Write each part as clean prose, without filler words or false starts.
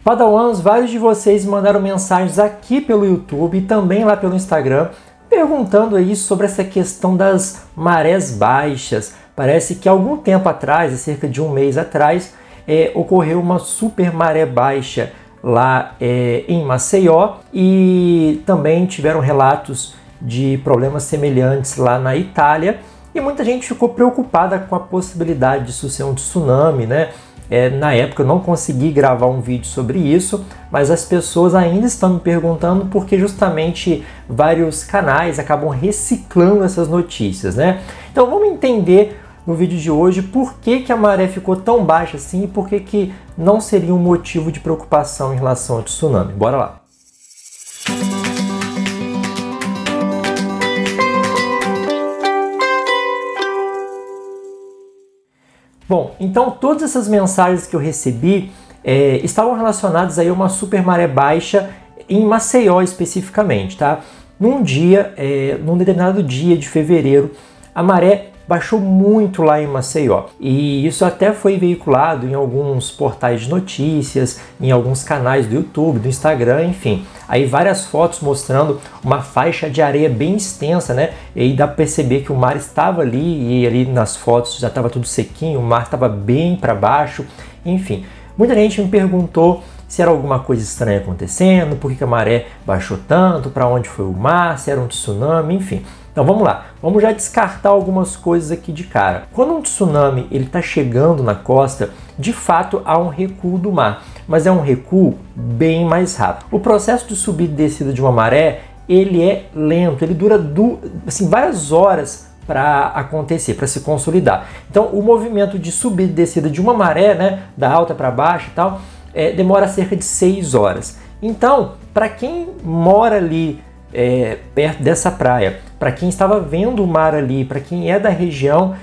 Padawans, vários de vocês mandaram mensagens aqui pelo YouTube e também lá pelo Instagram, perguntando aí sobre essa questão das marés baixas. Parece que algum tempo atrás, cerca de um mês atrás, ocorreu uma super maré baixa lá em Maceió, e também tiveram relatos de problemas semelhantes lá na Itália, e muita gente ficou preocupada com a possibilidade disso ser um tsunami, né? Na época eu não consegui gravar um vídeo sobre isso, mas as pessoas ainda estão me perguntando porque justamente vários canais acabam reciclando essas notícias, né? Então vamos entender no vídeo de hoje por que a maré ficou tão baixa assim e por que não seria um motivo de preocupação em relação ao tsunami. Bora lá! Bom, então todas essas mensagens que eu recebi estavam relacionadas aí a uma super maré baixa em Maceió especificamente, tá? Num determinado dia de fevereiro, a maré baixou muito lá em Maceió, e isso até foi veiculado em alguns portais de notícias, em alguns canais do YouTube, do Instagram, enfim. Aí várias fotos mostrando uma faixa de areia bem extensa, né? E aí dá para perceber que o mar estava ali, e ali nas fotos já estava tudo sequinho, o mar estava bem para baixo, enfim. Muita gente me perguntou se era alguma coisa estranha acontecendo, por que a maré baixou tanto, para onde foi o mar, se era um tsunami, enfim. Então vamos lá, vamos já descartar algumas coisas aqui de cara. Quando um tsunami está chegando na costa, de fato há um recuo do mar, mas é um recuo bem mais rápido. O processo de subida e descida de uma maré, ele é lento, ele dura assim, várias horas para acontecer, para se consolidar. Então o movimento de subida e descida de uma maré, né, da alta para baixa e tal, demora cerca de 6 horas. Então, para quem mora ali perto dessa praia, para quem estava vendo o mar ali, para quem é da região,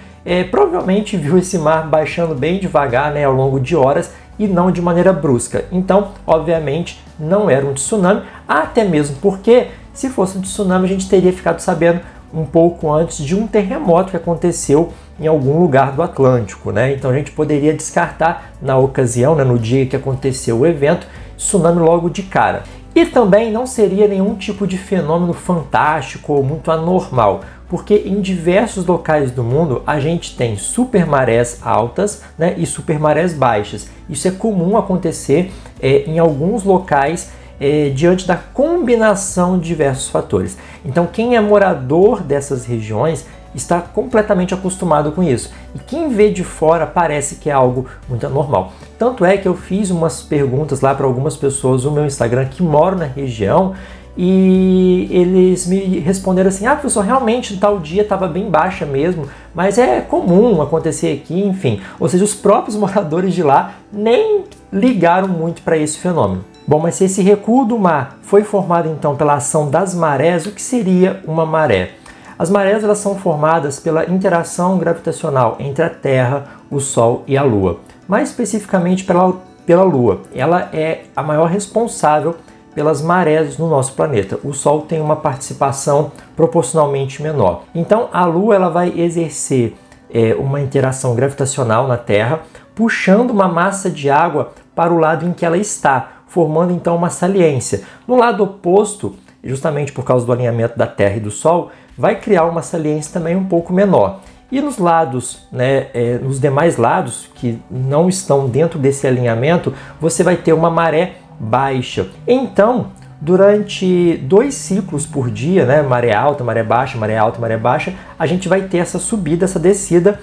provavelmente viu esse mar baixando bem devagar, né, ao longo de horas e não de maneira brusca. Então, obviamente, não era um tsunami, até mesmo porque se fosse um tsunami a gente teria ficado sabendo um pouco antes de um terremoto que aconteceu em algum lugar do Atlântico, né? Então a gente poderia descartar na ocasião, né, no dia que aconteceu o evento, tsunami logo de cara. E também não seria nenhum tipo de fenômeno fantástico ou muito anormal, porque em diversos locais do mundo a gente tem super marés altas, né, e super marés baixas. Isso é comum acontecer em alguns locais diante da combinação de diversos fatores. Então quem é morador dessas regiões está completamente acostumado com isso. E quem vê de fora parece que é algo muito anormal. Tanto é que eu fiz umas perguntas lá para algumas pessoas no meu Instagram que moram na região, e eles me responderam assim: ah, professor, realmente tal dia estava bem baixa mesmo, mas é comum acontecer aqui, enfim. Ou seja, os próprios moradores de lá nem ligaram muito para esse fenômeno. Bom, mas se esse recuo do mar foi formado então pela ação das marés, o que seria uma maré? As marés elas são formadas pela interação gravitacional entre a Terra, o Sol e a Lua. Mais especificamente pela Lua. Ela é a maior responsável pelas marés no nosso planeta. O Sol tem uma participação proporcionalmente menor. Então a Lua ela vai exercer uma interação gravitacional na Terra, puxando uma massa de água para o lado em que ela está, formando então uma saliência. No lado oposto, justamente por causa do alinhamento da Terra e do Sol, vai criar uma saliência também um pouco menor. E nos lados, né, nos demais lados que não estão dentro desse alinhamento, você vai ter uma maré baixa. Então, durante 2 ciclos por dia, né, maré alta, maré baixa, maré alta, maré baixa, a gente vai ter essa subida, essa descida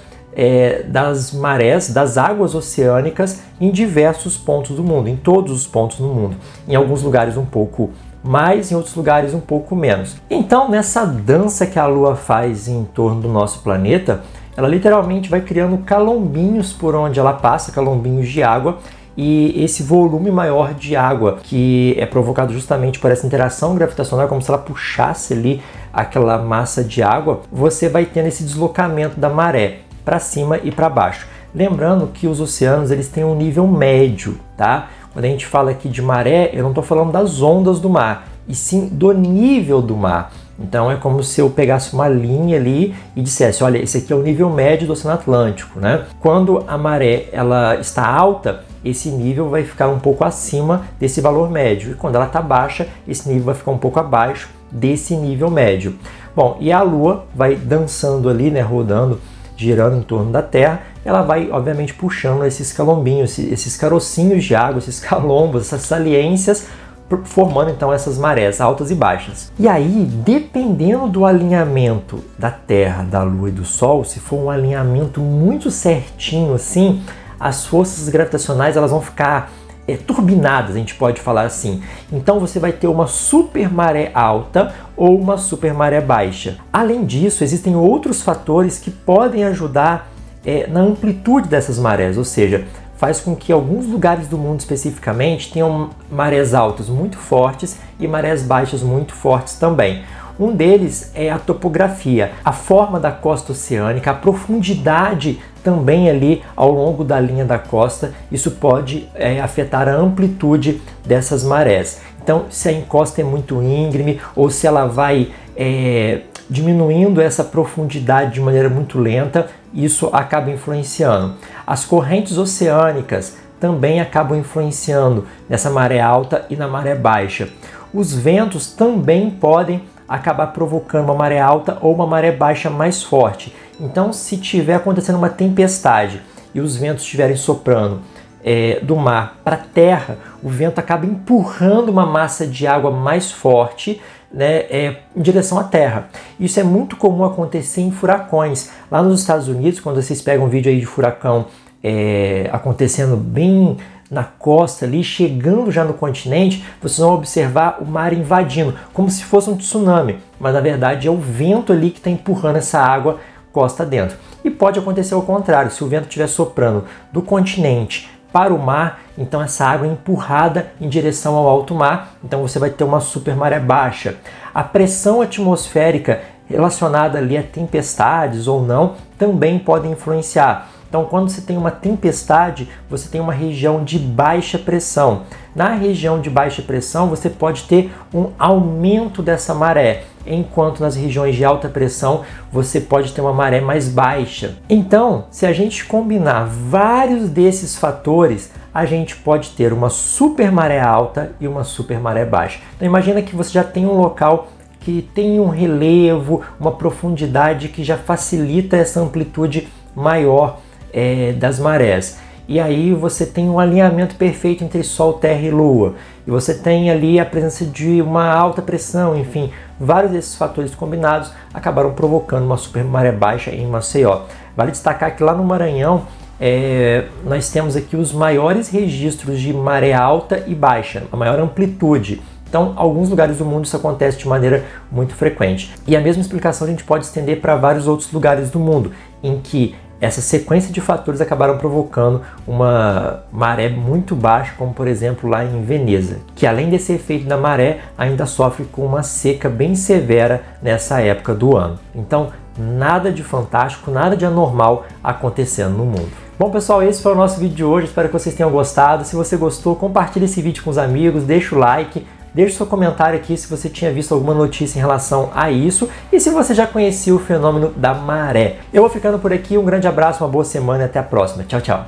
das marés, das águas oceânicas em diversos pontos do mundo, em todos os pontos do mundo. Em alguns lugares um pouco mais, em outros lugares um pouco menos. Então, nessa dança que a Lua faz em torno do nosso planeta, ela literalmente vai criando calombinhos por onde ela passa, calombinhos de água, e esse volume maior de água que é provocado justamente por essa interação gravitacional, como se ela puxasse ali aquela massa de água, você vai tendo esse deslocamento da maré para cima e para baixo. Lembrando que os oceanos eles têm um nível médio, tá? Quando a gente fala aqui de maré, eu não estou falando das ondas do mar, e sim do nível do mar. Então é como se eu pegasse uma linha ali e dissesse, olha, esse aqui é o nível médio do Oceano Atlântico, né? Quando a maré ela está alta, esse nível vai ficar um pouco acima desse valor médio. E quando ela está baixa, esse nível vai ficar um pouco abaixo desse nível médio. Bom, e a Lua vai dançando ali, né, rodando, girando em torno da Terra. Ela vai, obviamente, puxando esses calombinhos, esses carocinhos de água, esses calombos, essas saliências, formando então essas marés altas e baixas. E aí, dependendo do alinhamento da Terra, da Lua e do Sol, se for um alinhamento muito certinho assim, as forças gravitacionais elas vão ficar turbinadas, a gente pode falar assim. Então você vai ter uma super maré alta ou uma super maré baixa. Além disso, existem outros fatores que podem ajudar na amplitude dessas marés, ou seja, faz com que alguns lugares do mundo especificamente tenham marés altas muito fortes e marés baixas muito fortes também. Um deles é a topografia, a forma da costa oceânica, a profundidade também ali ao longo da linha da costa. Isso pode afetar a amplitude dessas marés. Então, se a encosta é muito íngreme ou se ela vai diminuindo essa profundidade de maneira muito lenta, isso acaba influenciando. As correntes oceânicas também acabam influenciando nessa maré alta e na maré baixa. Os ventos também podem acabar provocando uma maré alta ou uma maré baixa mais forte. Então, se tiver acontecendo uma tempestade e os ventos estiverem soprando do mar para a terra, o vento acaba empurrando uma massa de água mais forte, né, em direção à terra. Isso é muito comum acontecer em furacões. Lá nos Estados Unidos, quando vocês pegam um vídeo aí de furacão acontecendo bem na costa ali, chegando já no continente, vocês vão observar o mar invadindo, como se fosse um tsunami, mas na verdade é o vento ali que está empurrando essa água costa dentro. E pode acontecer ao contrário, se o vento estiver soprando do continente para o mar, então essa água é empurrada em direção ao alto mar, então você vai ter uma super maré baixa. A pressão atmosférica relacionada ali a tempestades ou não também pode influenciar. Então, quando você tem uma tempestade, você tem uma região de baixa pressão. Na região de baixa pressão, você pode ter um aumento dessa maré, enquanto nas regiões de alta pressão, você pode ter uma maré mais baixa. Então, se a gente combinar vários desses fatores, a gente pode ter uma super maré alta e uma super maré baixa. Então, imagina que você já tem um local que tem um relevo, uma profundidade que já facilita essa amplitude maior das marés. E aí você tem um alinhamento perfeito entre Sol, Terra e Lua. E você tem ali a presença de uma alta pressão, enfim, vários desses fatores combinados acabaram provocando uma super maré baixa em Maceió. Vale destacar que lá no Maranhão nós temos aqui os maiores registros de maré alta e baixa, a maior amplitude. Então, em alguns lugares do mundo isso acontece de maneira muito frequente. E a mesma explicação a gente pode estender para vários outros lugares do mundo, em que essa sequência de fatores acabaram provocando uma maré muito baixa, como por exemplo lá em Veneza, que além desse efeito da maré, ainda sofre com uma seca bem severa nessa época do ano. Então, nada de fantástico, nada de anormal acontecendo no mundo. Bom pessoal, esse foi o nosso vídeo de hoje, espero que vocês tenham gostado. Se você gostou, compartilhe esse vídeo com os amigos, deixa o like, deixe seu comentário aqui se você tinha visto alguma notícia em relação a isso e se você já conhecia o fenômeno da maré. Eu vou ficando por aqui, um grande abraço, uma boa semana e até a próxima. Tchau, tchau!